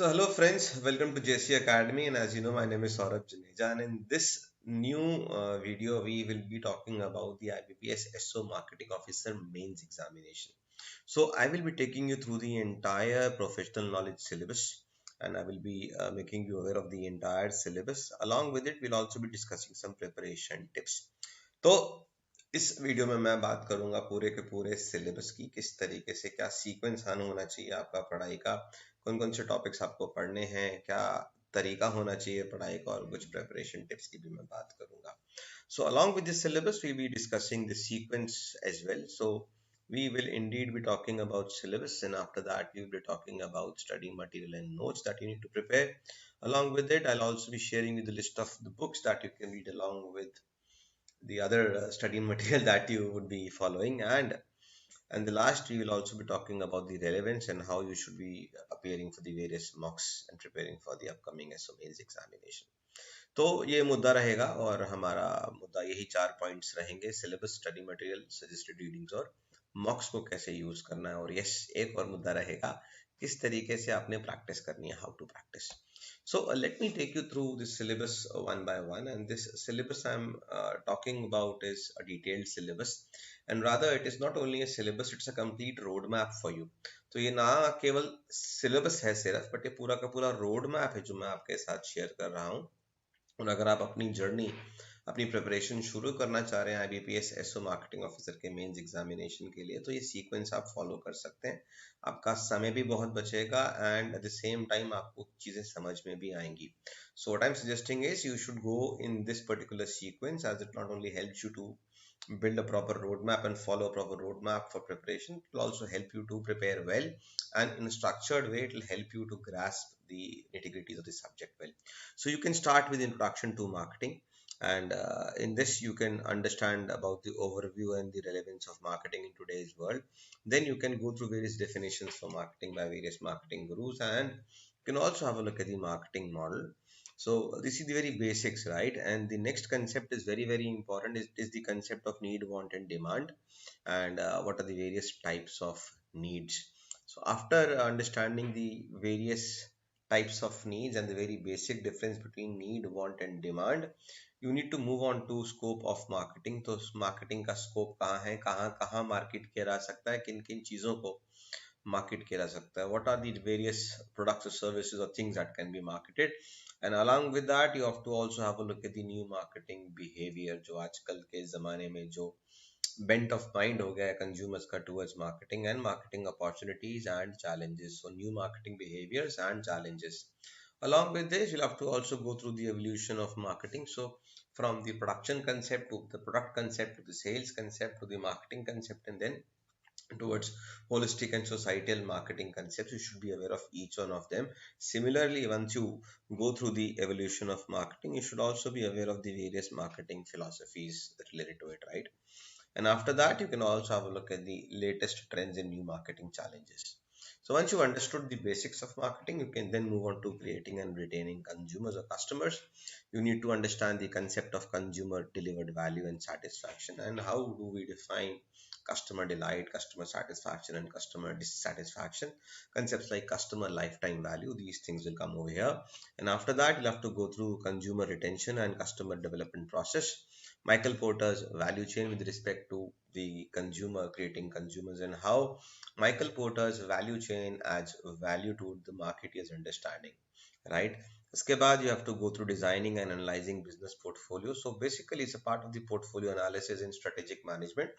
So hello friends, welcome to JC Academy, and as you know my name is Sourabh Joneja, and in this new video we will be talking about the IBPS SO Marketing Officer Mains examination. So I will be taking you through the entire professional knowledge syllabus, and I will be making you aware of the entire syllabus. Along with it, we'll also be discussing some preparation tips. तो इस video में मैं बात करूंगा पूरे के पूरे syllabus की, किस तरीके से क्या सीक्वेंस होना चाहिए आपका पढ़ाई का, कौन कौन से टॉपिक्स आपको पढ़ने हैं, क्या तरीका होना चाहिए पढ़ाई का, और कुछ प्रिपरेशन टिप्स की भी मैं बात करूंगा. So along with this syllabus we'll be discussing the sequence as well. So we will indeed be talking about syllabus, and after that we will be talking about study material and notes that you need to prepare. Along with it, I'll also be sharing you the list of the books that you can read along with the other study material that you would be following, and the last we will also be talking about the relevance and how you should be appearing for the various mocks and preparing for the upcoming SO Mains examination. तो ये मुद्दा रहेगा, और हमारा मुद्दा यही 4 points रहेंगे: syllabus, study material, suggested readings और मॉक्स को कैसे यूज करना है. और यस, एक और मुद्दा रहेगा, किस तरीके से आपने प्रैक्टिस करनी है, how to practise. So let me take you through this syllabus one by one, and this syllabus I'm talking about is a detailed syllabus, and rather it is not only a syllabus, it's a complete roadmap for you. तो ये ना केवल syllabus है सिर्फ, but ये पूरा का पूरा रोड मैप है जो मैं आपके साथ शेयर कर रहा हूँ. और अगर आप अपनी जर्नी, अपनी प्रिपरेशन शुरू करना चाह रहे हैं IBPS SO मार्केटिंग ऑफिसर के मेंस एग्जामिनेशन के लिए, तो ये सीक्वेंस आप फॉलो कर सकते हैं. आपका समय भी बहुत बचेगा, and at the same time आपको चीज़ें समझ में भी आएंगी. So what I am suggesting is you should go in this particular sequence, as it not only helps you to build a proper roadmap and follow a proper roadmap for preparation, it will also help you to prepare well, and in a structured way it will help you to grasp the nitty-gritties of the subject well. So you can start with introduction to marketing, and in this you can understand about the overview and the relevance of marketing in today's world. Then you can go through various definitions for marketing by various marketing gurus, and you can also have a look at the marketing model. So this is the very basics, right? And the next concept is very important, is the concept of need, want and demand, and what are the various types of needs. So after understanding the various types of needs and the very basic difference between need, want and demand, you need to move on to scope of marketing. तो marketing का scope कहाँ है, कहाँ कहाँ market किया जा सकता है, किन किन चीज़ों को market किया जा सकता है, what are the various products or services or things that can be marketed. And along with that you have to also have a look at the new marketing behavior, जो आजकल के ज़माने में जो bent of mind हो गया है consumers का towards marketing, and marketing opportunities and challenges. So new marketing behaviors and challenges. Along with this, you'll have to also go through the evolution of marketing. So from the production concept to the product concept to the sales concept to the marketing concept, and then towards holistic and societal marketing concepts, you should be aware of each one of them. Similarly, once you go through the evolution of marketing, you should also be aware of the various marketing philosophies related to it, right? And after that, you can also have a look at the latest trends in new marketing challenges. So once you've understood the basics of marketing, you can then move on to creating and retaining consumers or customers. You need to understand the concept of consumer delivered value and satisfaction, and how do we define customer delight, customer satisfaction, and customer dissatisfaction. Concepts like customer lifetime value, these things will come over here. And after that, you'll have to go through consumer retention and customer development process, Michael Porter's value chain with respect to the consumer, creating consumers, and how Michael Porter's value chain adds value to the marketer's understanding, right? उसके बाद you have to go through designing and analyzing business portfolio. So basically it's a part of the portfolio analysis in strategic management.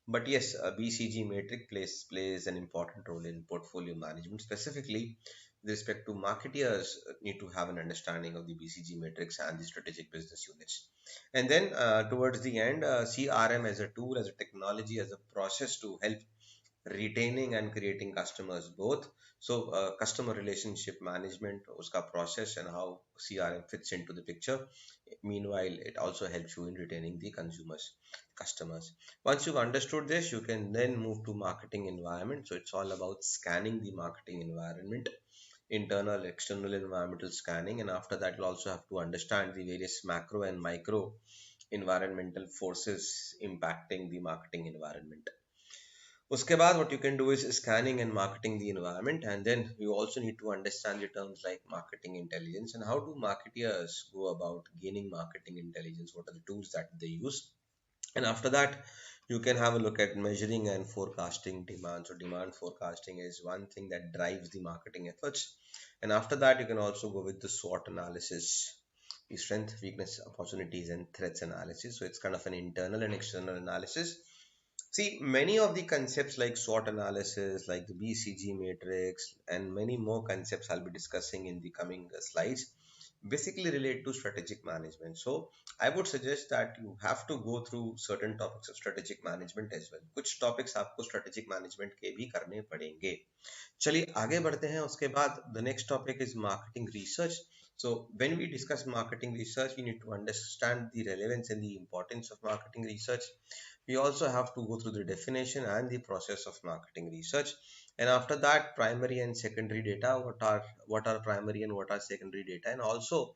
But yes, a BCG matrix plays an important role in portfolio management. Specifically with respect to marketeers, need to have an understanding of the BCG matrix and the strategic business units. And then towards the end, CRM as a tool, as a technology, as a process to help retaining and creating customers both. So customer relationship management, uska process, and how CRM fits into the picture. Meanwhile, it also helps you in retaining the customers. Once you've understood this, you can then move to marketing environment. So it's all about scanning the marketing environment, internal, external, environmental scanning, and after that you'll also have to understand the various macro and micro environmental forces impacting the marketing environment. उसके बाद what you can do is scanning and marketing the environment, and then you also need to understand the terms like marketing intelligence and how do marketeers go about gaining marketing intelligence, what are the tools that they use. And after that, you can have a look at measuring and forecasting demand. So demand forecasting is one thing that drives the marketing efforts. And after that, you can also go with the SWOT analysis, the strength, weakness, opportunities, and threats analysis. So it's kind of an internal and external analysis. See, many of the concepts like SWOT analysis, like the BCG matrix, and many more concepts I'll be discussing in the coming slides basically relate to strategic management. So I would suggest that you have to go through certain topics of strategic management as well. कुछ topics आपको strategic management के भी करने पड़ेंगे. चलिए आगे बढ़ते हैं. उसके बाद the next topic is marketing research. So when we discuss marketing research, we need to understand the relevance and the importance of marketing research. We also have to go through the definition and the process of marketing research. And after that, primary and secondary data. What are primary and what are secondary data, and also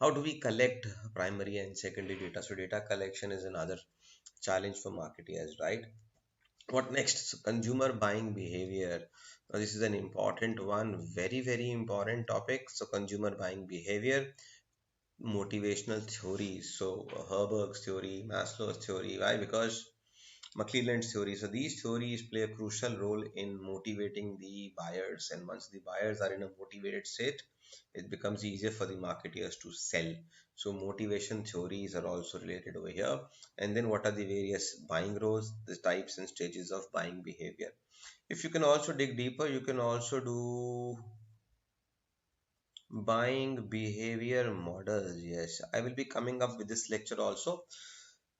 how do we collect primary and secondary data. So data collection is another challenge for marketers, right? What next? So consumer buying behavior. Now, this is an important one, very, very important topic. So consumer buying behavior, motivational theories. So Herberg's theory, Maslow's theory. Why? Because McClelland's theory. So these theories play a crucial role in motivating the buyers. And once the buyers are in a motivated state, it becomes easier for the marketeers to sell. So motivation theories are also related over here. And then what are the various buying roles, the types and stages of buying behavior. If you can also dig deeper, you can also do buying behavior models. Yes, I will be coming up with this lecture also.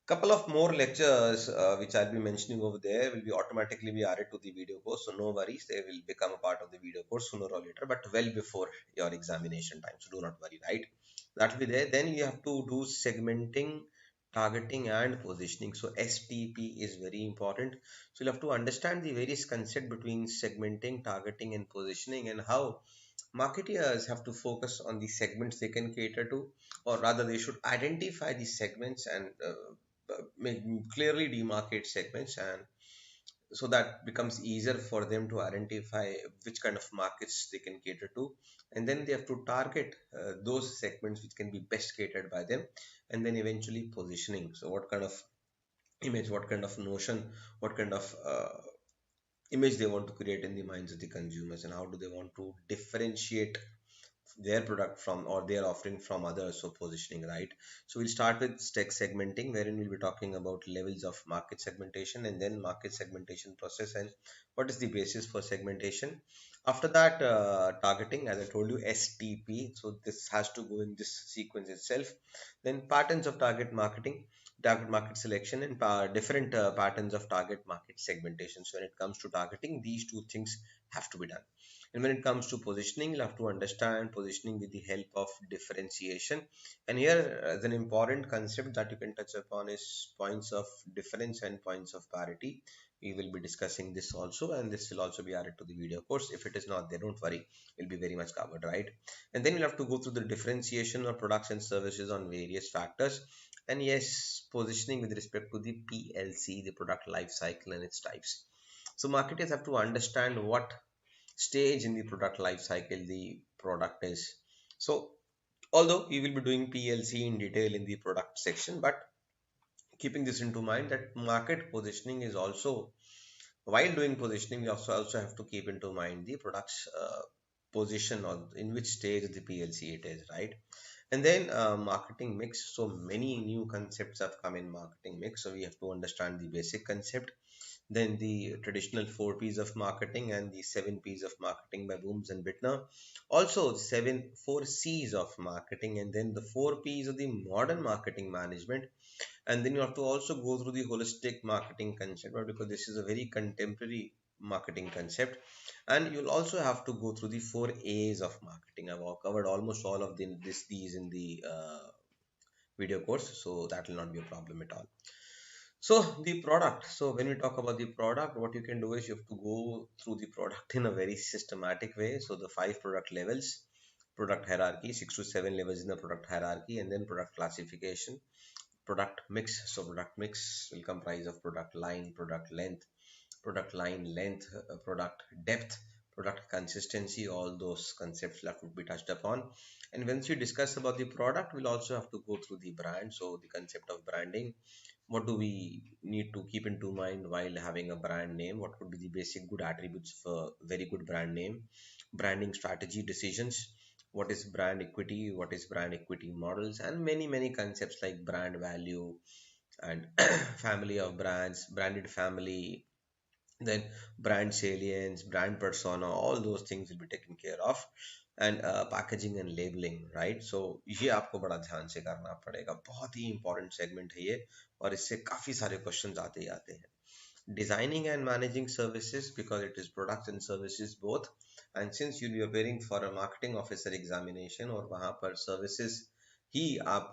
Couple of more lectures which I'll be mentioning over there will be automatically be added to the video course. So no worries, they will become a part of the video course sooner or later, but well before your examination time. So do not worry, right? That will be there. Then you have to do segmenting, targeting, and positioning. So STP is very important. So you'll have to understand the various concept between segmenting, targeting, and positioning, and how marketeers have to focus on the segments they can cater to, or rather they should identify the segments and clearly demarcate segments, and so that becomes easier for them to identify which kind of markets they can cater to, and then they have to target those segments which can be best catered by them, and then eventually positioning. So what kind of image, what kind of notion, what kind of image they want to create in the minds of the consumers, and how do they want to differentiate their product from or their offering from others. So positioning, right? So we'll start with tech segmenting, wherein we'll be talking about levels of market segmentation, and then market segmentation process and what is the basis for segmentation. After that, targeting, as I told you, STP. So this has to go in this sequence itself. Then patterns of target marketing, target market selection, and different patterns of target market segmentation. So when it comes to targeting, these two things have to be done. And when it comes to positioning, you'll have to understand positioning with the help of differentiation. And here, an important concept that you can touch upon is points of difference and points of parity. We will be discussing this also, and this will also be added to the video course. If it is not there, don't worry, it'll be very much covered, right? And then we'll have to go through the differentiation of products and services on various factors. And yes, positioning with respect to the PLC, the product life cycle and its types. So marketers have to understand what stage in the product life cycle the product is. So although we will be doing PLC in detail in the product section, but keeping this into mind that market positioning is also, while doing positioning, we also have to keep into mind the product's position or in which stage of the PLC it is, right? And then marketing mix. So many new concepts have come in marketing mix. So we have to understand the basic concept, then the traditional 4 P's of marketing and the 7 P's of marketing by Booms and Bittner. Also, the 4 C's of marketing, and then the 4 P's of the modern marketing management. And then you have to also go through the holistic marketing concept, right? Because this is a very contemporary marketing concept. And you'll also have to go through the 4 A's of marketing. I've covered almost all of these in the video course, so that will not be a problem at all. So the product. So when we talk about the product, what you can do is you have to go through the product in a very systematic way. So the 5 product levels, product hierarchy, 6 to 7 levels in the product hierarchy, and then product classification, product mix. So product mix will comprise of product line, product length, product line length, product depth, product consistency, all those concepts left would be touched upon. And once we discuss about the product, we'll also have to go through the brand. So the concept of branding, what do we need to keep into mind while having a brand name? What could be the basic good attributes for very good brand name? Branding strategy decisions. What is brand equity? What is brand equity models? And many concepts like brand value and family of brands, branded family, then brand salience, brand persona, all those things will be taken care of. And packaging and labeling, right? So ये आपको बड़ा ध्यान से करना पड़ेगा, बहुत ही important segment है ये, और इससे काफी सारे क्वेश्चंस आते ही आते हैं. Designing and managing services, because it is products and services both, and since you'll be appearing for a marketing officer examination और वहाँ पर services ही आप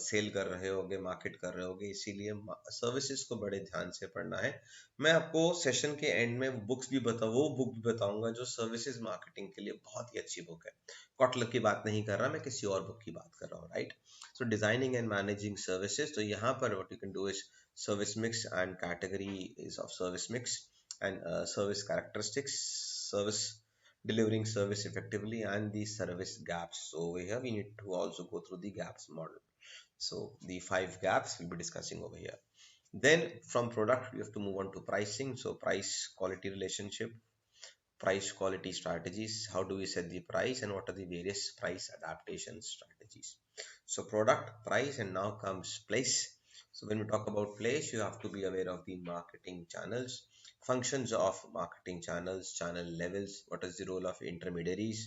सेल कर रहे होगे, मार्केट कर रहे होगे, इसीलिए सर्विसेज को बड़े ध्यान से पढ़ना है. मैं आपको सेशन के एंड में बुक्स भी वो बुक भी बताऊंगा जो सर्विसेज मार्केटिंग के लिए बहुत ही अच्छी बुक है. कॉटलर की बात नहीं कर रहा मैं, किसी और बुक की बात कर रहा हूँ, right? So designing and managing services, तो यहाँ पर what you can do is service mix and categories of service mix, and service characteristics, service delivering service effectively, and the service gaps. So over here we need to also go through the gaps model. So the 5 gaps we'll be discussing over here. Then from product we have to move on to pricing. So price quality relationship, price quality strategies, how do we set the price, and what are the various price adaptation strategies. So product, price, and now comes place. So when we talk about place, you have to be aware of the marketing channels, functions of marketing channels, channel levels, what is the role of intermediaries.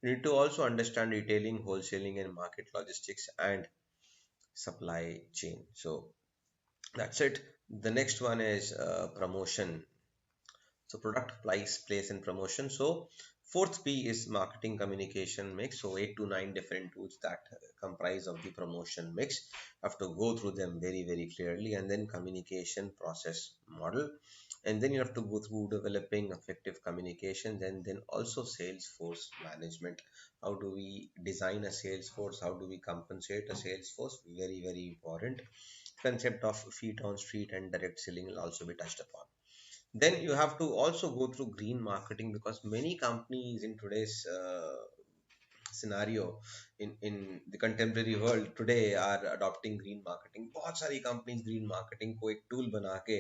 You need to also understand retailing, wholesaling, and market logistics and supply chain. So that's it. The next one is promotion. So product, price, place, and promotion. So fourth P is marketing communication mix. So 8 to 9 different tools that comprise of the promotion mix. Have to go through them very clearly, and then communication process model, and then you have to go through developing effective communication, then also sales force management. How do we design a sales force? How do we compensate a sales force? Very important. Concept of feet on street and direct selling will also be touched upon. Then you have to also go through green marketing, because many companies in today's scenario, in the contemporary world today, are adopting green marketing. बहुत सारी companies green marketing को एक tool बना के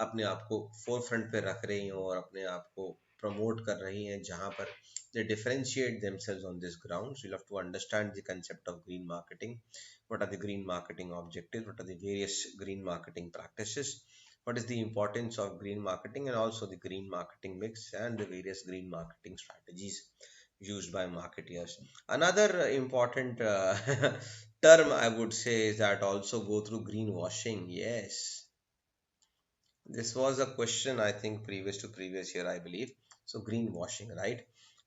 अपने आप को four front पे रख रही हैं और अपने आप को प्रमोट कर रही हैं, जहां पर they differentiate themselves on this ground. So you have to understand the concept of green marketing. What are the green marketing objectives? What are the various green marketing practices? What is the importance of green marketing, and also the green marketing mix and the various green marketing strategies used by marketeers. Another important term I would say is that also go through greenwashing. Yes, this was a question I think previous to previous year, I believe. So greenwashing, right?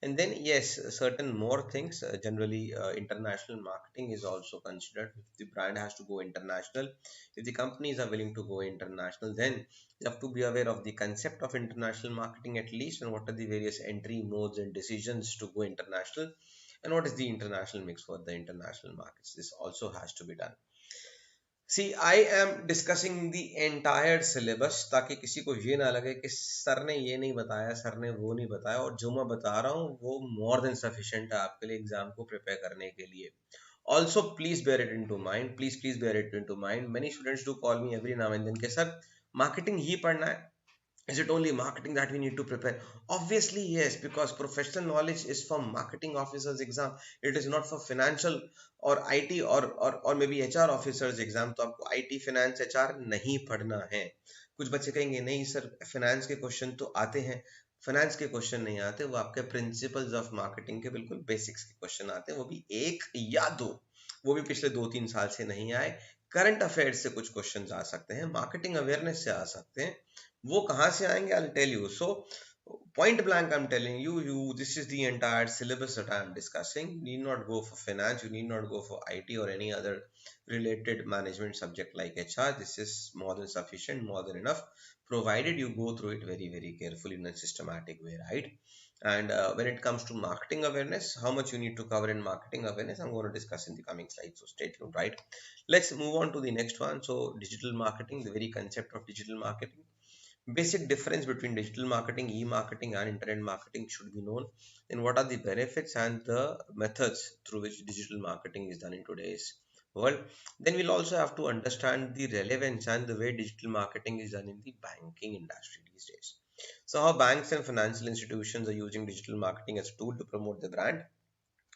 And then yes, certain more things. Generally, international marketing is also considered. If the brand has to go international, if the companies are willing to go international, then you have to be aware of the concept of international marketing at least, and what are the various entry modes and decisions to go international, and what is the international mix for the international markets. This also has to be done. See, I am discussing the entire syllabus, ताकि किसी को ये ना लगे कि sir ने ये नहीं बताया, सर ने वो नहीं बताया, और जो मैं बता रहा हूँ वो more than sufficient है आपके लिए एग्जाम को प्रिपेयर करने के लिए. Also, please bear it into mind. Please bear it into mind. Many students do call me every now and then कि सर marketing ही पढ़ना है. Is it only marketing that we need to prepare? Obviously yes, because professional knowledge is for marketing officers exam. It is not for financial or IT or maybe HR officers exam. तो आपको IT finance HR नहीं पढ़ना है. कुछ बच्चे कहेंगे नहीं sir finance के क्वेश्चन तो आते हैं. फाइनेंस के क्वेश्चन नहीं आते, वो आपके प्रिंसिपल्स ऑफ मार्केटिंग के बिल्कुल बेसिक्स के क्वेश्चन आते हैं, वो भी एक या दो, वो भी पिछले 2-3 साल से नहीं आए. करंट अफेयर्स से कुछ क्वेश्चंस आ सकते हैं, मार्केटिंग अवेयरनेस से आ सकते हैं. वो कहाँ से आएंगे? I'll tell you. So point blank I'm telling you, this is the entire syllabus that I am discussing. You need not go for finance, you need not go for IT or any other related management subject like HR. This is more than sufficient, more than enough, provided you go through it very carefully in a systematic way, right? And when it comes to marketing awareness, how much you need to cover in marketing awareness, I'm going to discuss in the coming slides, so stay tuned, right? Let's move on to the next one. So digital marketing, the very concept of digital marketing. Basic difference between digital marketing, e-marketing, and internet marketing should be known. And what are the benefits and the methods through which digital marketing is done in today's world? Then we'll also have to understand the relevance and the way digital marketing is done in the banking industry these days. So how banks and financial institutions are using digital marketing as a tool to promote the brand.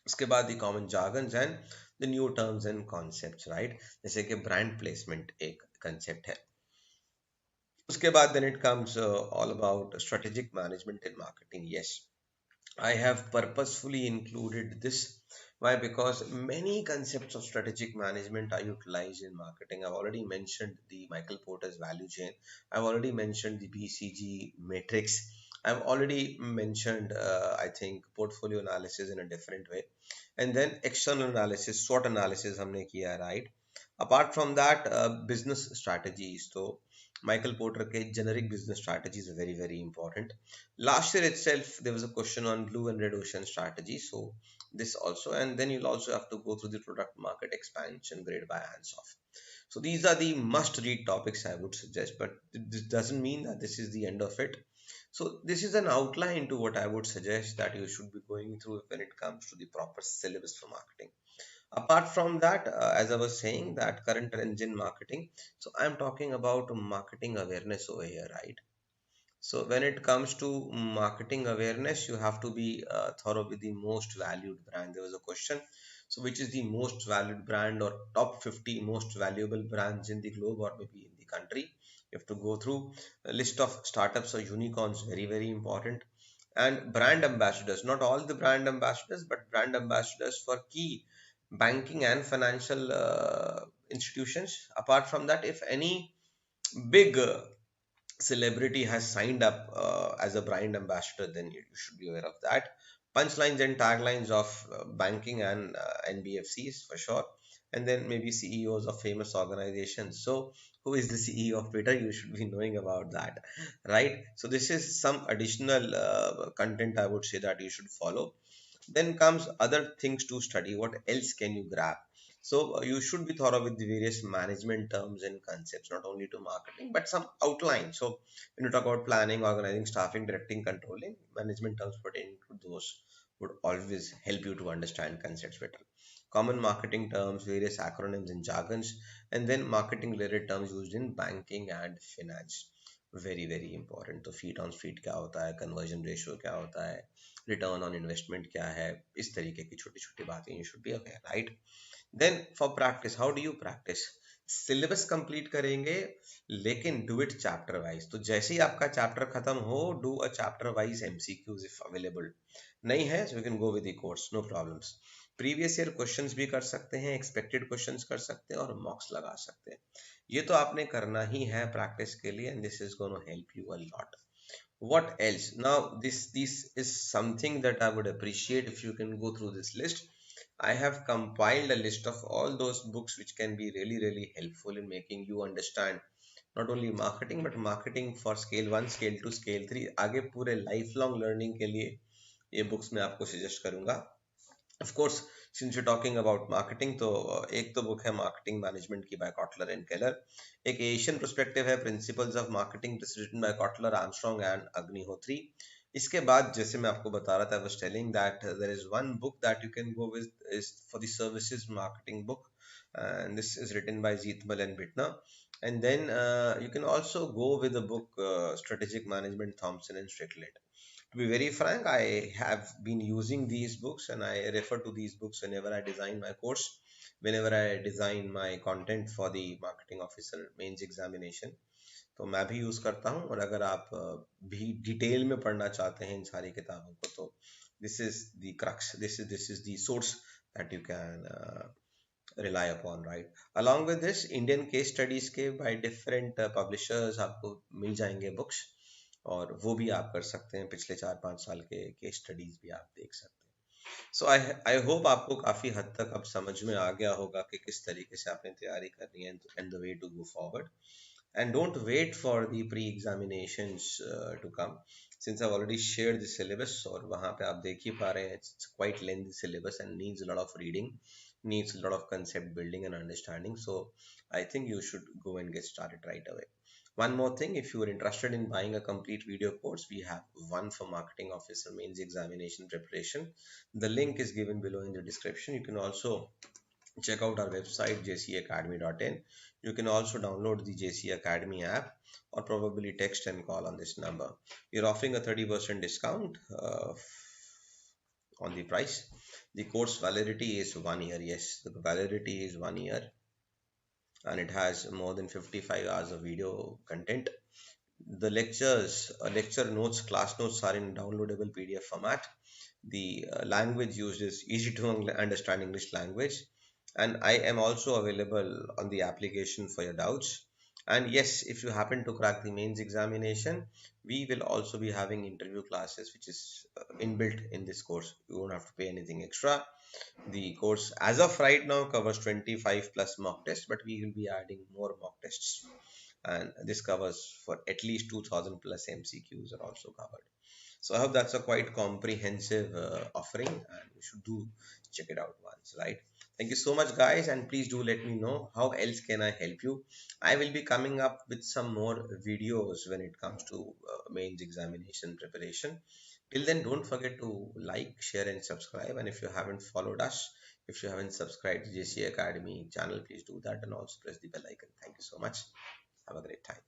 उसके बाद the common jargons and the new terms and concepts, right? जैसे कि brand placement एक concept है. उसके बाद then it comes all about strategic management in marketing. Yes, I have purposefully included this. Why? Because many concepts of strategic management are utilized in marketing. I've already mentioned the Michael Porter's value chain. I've already mentioned the BCG matrix. I've already mentioned, I think, portfolio analysis in a different way. And then external analysis, SWOT analysis हमने किया, right? Apart from that, business strategies. So Michael Porter के generic business strategies are very, very important. Last year itself, there was a question on blue and red ocean strategy. So this also, and then you'll also have to go through the product market expansion grade by hands off. So these are the must read topics I would suggest, but this doesn't mean that this is the end of it. So this is an outline to what I would suggest that you should be going through when it comes to the proper syllabus for marketing. Apart from that, as I was saying, that current trends in marketing. So I'm talking about marketing awareness over here, right? So when it comes to marketing awareness, you have to be thorough with the most valued brand. There was a question. So which is the most valued brand or top 50 most valuable brands in the globe or maybe in the country? You have to go through a list of startups or unicorns, very, very important. And brand ambassadors, not all the brand ambassadors, but brand ambassadors for key banking and financial institutions. Apart from that, if any big celebrity has signed up as a brand ambassador, then you should be aware of that. Punchlines and taglines of banking and NBFCs for sure, and then maybe CEOs of famous organizations. So, who is the CEO of Twitter? You should be knowing about that, right? So, this is some additional content I would say that you should follow. Then comes other things to study. What else can you grab? So you should be thorough with the various management terms and concepts, not only to marketing, but some outline. So when you talk about planning, organizing, staffing, directing, controlling, management terms pertaining to those would always help you to understand concepts better. Common marketing terms, various acronyms and jargons, and then marketing related terms used in banking and finance. Very, very important. तो feet on street क्या होता है, conversion ratio क्या होता है, return on investment क्या है, इस तरीके की छोटी छोटी बातें you should be aware, right? Then for practice, how do you practise? Syllabus complete करेंगे, लेकिन डू इट चैप्टर वाइज. तो जैसे ही आपका चैप्टर खत्म हो, do a chapter wise MCQs if available. नहीं है so you can go with the course, no problems. Previous year questions भी कर सकते हैं, एक्सपेक्टेड क्वेश्चंस कर सकते हैं और मॉक्स लगा सकते हैं. ये तो आपने करना ही है प्रैक्टिस के लिए, and this is gonna help you a lot. What else? Now this is something that I would appreciate if you can go through this list. I have compiled a list of all those books which can be really, really helpful in making you understand not only marketing but marketing for scale 1, scale 2, scale 3. आगे पूरे lifelong learning के लिए ये books मैं आपको suggest करूँगा. Of course, since you're talking about marketing, तो एक तो बुक है मार्केटिंग मैनेजमेंट की बाय कॉटलर एंड केलर. एक एशियन पर्सपेक्टिव है principles of marketing, written by Kotler, Armstrong and Agnihotri. इसके बाद जैसे मैं आपको बता रहा था, I was telling that there is one book that you can go with is for the services marketing book, and this is written by Jeetmal and Bitna. And then you can also go with the book Strategic Management, Thompson and Strickland. To be very frank, I have been using these books and I refer to these books whenever I design my course, whenever I design my content for the marketing officer mains examination. तो मैं भी use करता हूँ, और अगर आप भी detail में पढ़ना चाहते हैं इन सारी किताबों को, तो this is the crux, this is the source that you can rely upon, right? Along with this, Indian case studies के by different publishers आपको मिल जाएंगे books, और वो भी आप कर सकते हैं. पिछले 4-5 साल के केस स्टडीज भी आप देख सकते हैं. सो आई होप आपको काफ़ी हद तक अब समझ में आ गया होगा कि किस तरीके से आपने तैयारी करनी है and the way to go forward. And don't wait for the pre-examinations to come, since I've already shared the syllabus, और वहाँ पे आप देख ही पा रहे हैं it's quite lengthy syllabus and needs a lot of reading, needs a lot of concept building and understanding. So I think you should go and get started right away. One more thing, if you are interested in buying a complete video course, we have one for marketing officer mains examination preparation. The link is given below in the description. You can also check out our website jcacademy.in. You can also download the JC Academy app or probably text and call on this number. We're offering a 30% discount on the price. The course validity is 1 year. Yes, the validity is 1 year, and it has more than 55 hours of video content. The lecture notes, class notes are in downloadable PDF format. The language used is easy to understand English language, and I am also available on the application for your doubts. And yes, if you happen to crack the mains examination, we will also be having interview classes, which is inbuilt in this course. You won't have to pay anything extra. The course as of right now covers 25 plus mock tests, but we will be adding more mock tests, and this covers for at least 2000 plus MCQs are also covered. So I hope that's a quite comprehensive offering, and you should do check it out once, right? Thank you so much, guys, and please do let me know how else can I help you. I will be coming up with some more videos when it comes to mains examination preparation. Till then, don't forget to like, share, and subscribe. And if you haven't followed us, if you haven't subscribed to JC Academy channel, please do that and also press the bell icon. Thank you so much. Have a great time.